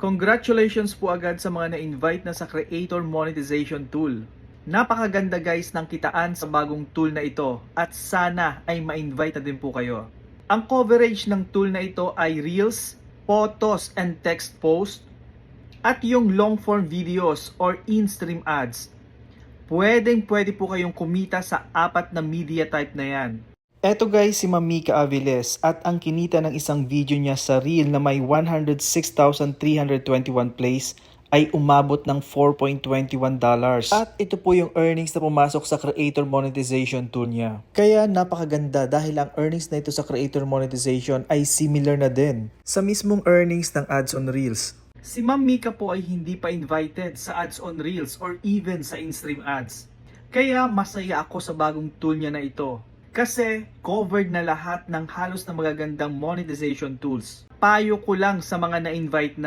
Congratulations po agad sa mga na-invite na sa Creator Monetization Tool. Napakaganda guys ng kitaan sa bagong tool na ito at sana ay ma-invite na din po kayo. Ang coverage ng tool na ito ay Reels, Photos and Text Post at yung long form videos or in-stream ads. Pwede po kayong kumita sa apat na media type na yan. Eto guys si Ma'am Mika Aviles at ang kinita ng isang video niya sa reel na may 106,321 plays ay umabot ng $4.21. At ito po yung earnings na pumasok sa Creator Monetization tool niya. Kaya napakaganda dahil ang earnings na ito sa Creator Monetization ay similar na din sa mismong earnings ng ads on Reels. Si Ma'am Mika po ay hindi pa invited sa ads on Reels or even sa in-stream ads. Kaya masaya ako sa bagong tool niya na ito. Kasi covered na lahat ng halos na magagandang monetization tools. Payo ko lang sa mga na-invite na